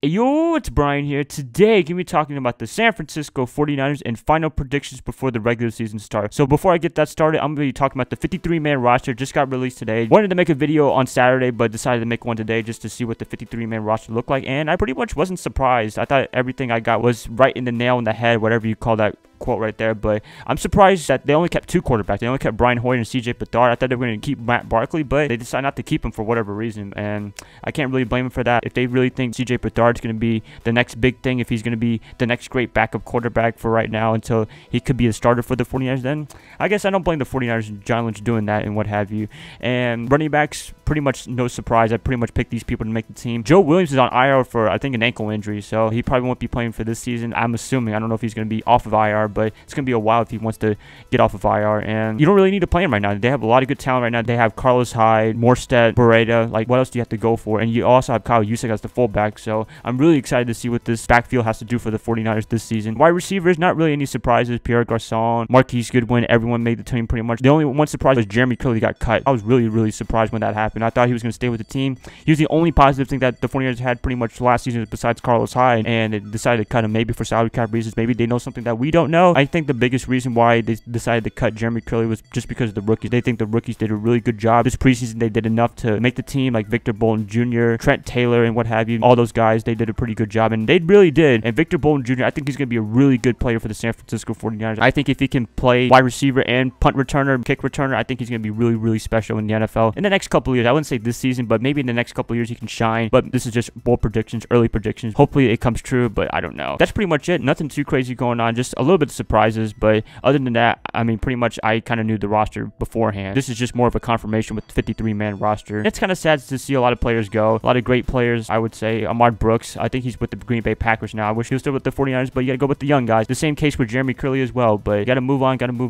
Yo, it's Bryan here. Today, going to be talking about the San Francisco 49ers and final predictions before the regular season starts. So before I get that started, I'm going to be talking about the 53-man roster. Just got released today. Wanted to make a video on Saturday, but decided to make one today just to see what the 53-man roster looked like. And I pretty much wasn't surprised. I thought everything I got was right in the nail in the head, whatever you call that quote right there. But I'm surprised that they only kept two quarterbacks. They only kept Brian Hoyer and CJ Beathard. I thought they were going to keep Matt Barkley, but they decided not to keep him for whatever reason. And I can't really blame him for that. If they really think CJ Beathard is going to be the next big thing, if he's going to be the next great backup quarterback for right now until he could be a starter for the 49ers, then I guess I don't blame the 49ers and John Lynch doing that and what have you. And running backs, pretty much no surprise. I pretty much picked these people to make the team. Joe Williams is on IR for, I think, an ankle injury, so he probably won't be playing for this season. I'm assuming. I don't know if he's going to be off of IR, but it's going to be a while if he wants to get off of IR. And you don't really need to play him right now. They have a lot of good talent right now. They have Carlos Hyde, Morstead, Breida. Like, what else do you have to go for? And you also have Kyle Juszczyk as the fullback, so I'm really excited to see what this backfield has to do for the 49ers this season. Wide receivers, not really any surprises. Pierre Garçon, Marquise Goodwin, everyone made the team pretty much. The only one surprise was Jeremy Curley got cut. I was really surprised when that happened. I thought he was going to stay with the team. He was the only positive thing that the 49ers had pretty much last season besides Carlos Hyde, and they decided to cut him maybe for salary cap reasons. Maybe they know something that we don't know. I think the biggest reason why they decided to cut Jeremy Curley was just because of the rookies. They think the rookies did a really good job. This preseason, they did enough to make the team, like Victor Bolden Jr., Trent Taylor, and what have you. All those guys, they did a pretty good job, and they really did. And Victor Bolden Jr., I think he's going to be a really good player for the San Francisco 49ers. I think if he can play wide receiver and punt returner, kick returner, I think he's going to be really special in the NFL in the next couple of years. I wouldn't say this season, but maybe in the next couple of years he can shine. But this is just bold predictions, early predictions. Hopefully it comes true, but I don't know. That's pretty much it. Nothing too crazy going on. Just a little bit of surprises, but other than that, I mean, pretty much I kind of knew the roster beforehand. This is just more of a confirmation with the 53-man roster. It's kind of sad to see a lot of players go. A lot of great players, I would say. Ahmad Brooks, I think he's with the Green Bay Packers now. I wish he was still with the 49ers, but you got to go with the young guys. The same case with Jeremy Curley as well, but you got to move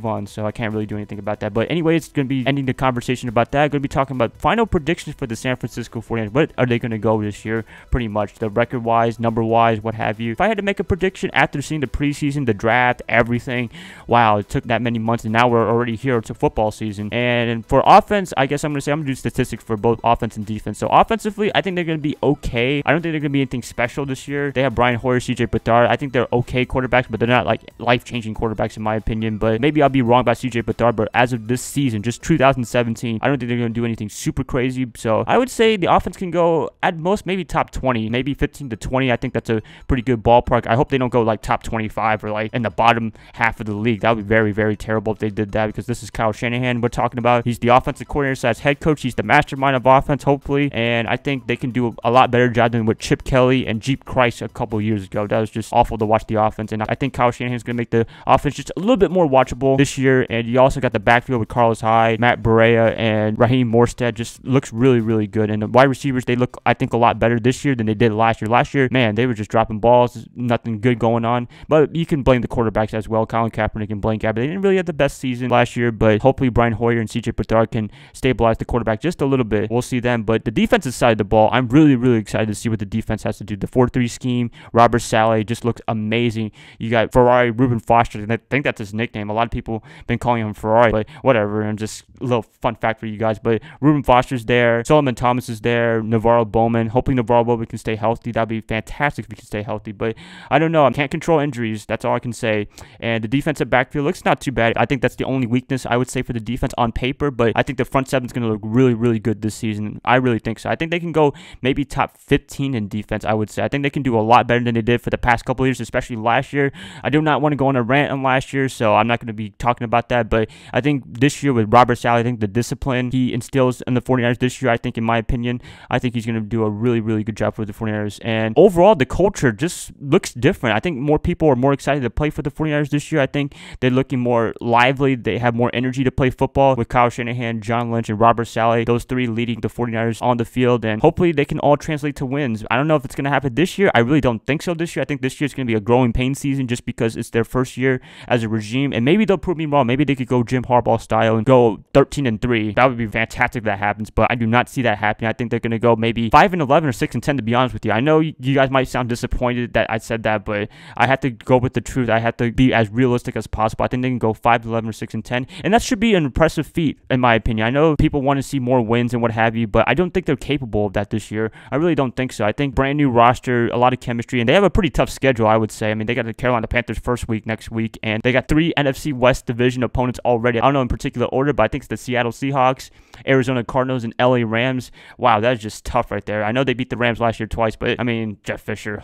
on, so I can't really do anything about that. But anyway, it's going to be ending the conversation about that. Going to be talking about final predictions for the San Francisco 49ers. What are they going to go this year, pretty much? The record-wise, number-wise, what have you. If I had to make a prediction after seeing the preseason, the draft, everything, wow, it took that many months, and now we're already here. It's a football season. And for offense, I guess I'm going to do statistics for both offense and defense. So offensively, I think they're going to be okay. I don't think they're going to be anything special this year. They have Brian Hoyer, CJ Beathard. I think they're okay quarterbacks, but they're not like life-changing quarterbacks in my opinion. But maybe I'll be wrong about CJ Beathard, but as of this season, just 2017, I don't think they're going to do anything super crazy. So I would say the offense can go at most maybe top 20, maybe 15 to 20. I think that's a pretty good ballpark. I hope they don't go like top 25 or like in the bottom half of the league. That would be very terrible if they did that, because this is Kyle Shanahan we're talking about. He's the offensive coordinator / head coach. He's the mastermind of offense, hopefully, and I think they can do a lot better job than with Chip Kelly and Jeep Christ a couple years ago. That was just awful to watch the offense, and I think Kyle Shanahan is going to make the offense just a little bit more watchable this year. And you also got the backfield with Carlos Hyde, Matt Breida, and Raheem Morstead. Just looks really good. And the wide receivers, they look, I think, a lot better this year than they did last year. Last year, man, they were just dropping balls, nothing good going on. But you can blame the quarterbacks as well. Colin Kaepernick and Blaine Gabbert, they didn't really have the best season last year, but hopefully Brian Hoyer and CJ Beathard can stabilize the quarterback just a little bit. We'll see them. But the defensive side of the ball, I'm really excited to see what the defense has to do. The 4-3 scheme, Robert Saleh just looks amazing. You got Ferrari, Reuben Foster, and I think that's his nickname. A lot of people have been calling him Ferrari, but whatever. And just a little fun fact for you guys. But Reuben Foster's there, Solomon Thomas is there, Navarro Bowman. Hoping Navarro Bowman can stay healthy. That'd be fantastic if he can stay healthy. But I don't know. I can't control injuries. That's all I can say. And the defensive backfield looks not too bad. I think that's the only weakness I would say for the defense on paper, but I think the front seven is going to look really good this season. I really think so. I think they can go maybe top 15 in defense, I would say. I think they can do a lot better than they did for the past couple of years, especially last year. I do not want to go on a rant on last year, so I'm not going to be talking about that, but I think this year with Robert Saleh, I think the discipline he instills in the 49ers this year, I think, in my opinion, I think he's going to do a really good job for the 49ers. And overall, the culture just looks different. I think more people are more excited to play for the 49ers this year. I think they're looking more lively. They have more energy to play football with Kyle Shanahan, John Lynch, and Robert Saleh, those three leading the 49ers on the field, and hopefully they can all translate to wins. I don't know if it's going to happen this year. I really don't think so this year. I think this year is going to be a growing pain season just because it's their first year as a regime, and maybe they'll prove me wrong. Maybe they could go Jim Harbaugh style and go 13-3. That would be fantastic if that happens, but I do not see that happening. I think they're going to go maybe 5-11 or 6-10, to be honest with you. I know you guys might sound disappointed that I said that, but I have to go with the truth. I have to be as realistic as possible. I think they can go 5-11 or 6-10, and that should be an impressive feat in my opinion. I know people want to see more wins and what have you, but I don't think they're capable of that this year. I really don't think so. I think brand new roster, a lot of chemistry, and they have a pretty tough schedule, I would say. I mean, they got the Carolina Panthers first week next week, and they got 3 NFC West division opponents already. I don't know in particular order, but I think it's the Seattle Seahawks, Arizona Cardinals, and LA Rams. Wow, that is just tough right there. I know they beat the Rams last year twice, but I mean, Jeff Fisher,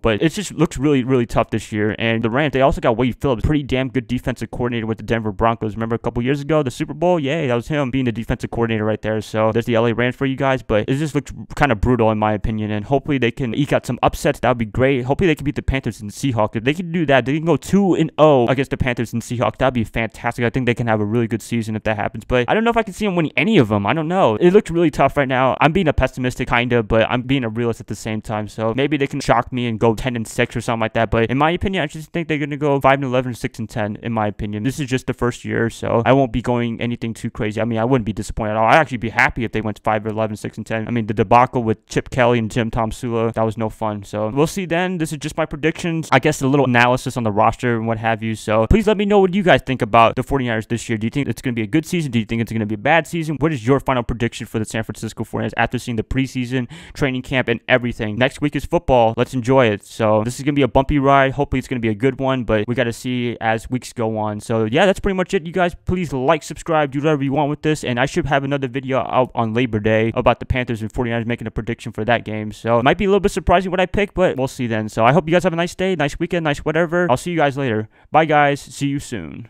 but it just looks really, really tough this year. And the Rams, they also got Wade Phillips, pretty damn good defensive coordinator with the Denver Broncos. Remember a couple years ago, the Super Bowl? Yeah, that was him being the defensive coordinator right there. So there's the LA Rams for you guys, but it just looks kind of brutal in my opinion, and hopefully they can eke out some upsets. That would be great. Hopefully they can beat the Panthers and Seahawks. If they can do that, they can go 2-0 against the Panthers and Seahawks. That would be fantastic. I think they can have a really good season if that happens, but I don't know if I can see them winning any of them. I don't know. It looks really tough right now. I'm being a pessimistic kind of, but I'm being a realist at the same time, so maybe they can shock me and go 10-6 or something like that, but in my opinion, I just think they're going to go 5-11 or 6-10 in my opinion. This is just the first year, so I won't be going anything too crazy. I mean, I wouldn't be disappointed at all. I'd actually be happy if they went 5-11, 6-10. I mean, the debacle with Chip Kelly and Jim Tom Sula, that was no fun, so we'll see then. This is just my predictions. I guess a little analysis on the roster and what have you, so please let me know what you guys think about the 49ers this year. Do you think it's going to be a good season? Do you think it's going to be a bad season? What is your final prediction for the San Francisco 49ers after seeing the preseason, training camp, and everything? Next week is football. Let's enjoy it. So this is going to be a bumpy ride. Hopefully it's going to be a good one, but we got to see as weeks go on. So yeah, that's pretty much it. You guys, please like, subscribe, do whatever you want with this, and I should have another video out on Labor Day about the Panthers and 49ers, making a prediction for that game. So it might be a little bit surprising what I pick, but we'll see then. So I hope you guys have a nice day, nice weekend, nice whatever. I'll see you guys later. Bye guys. See you soon.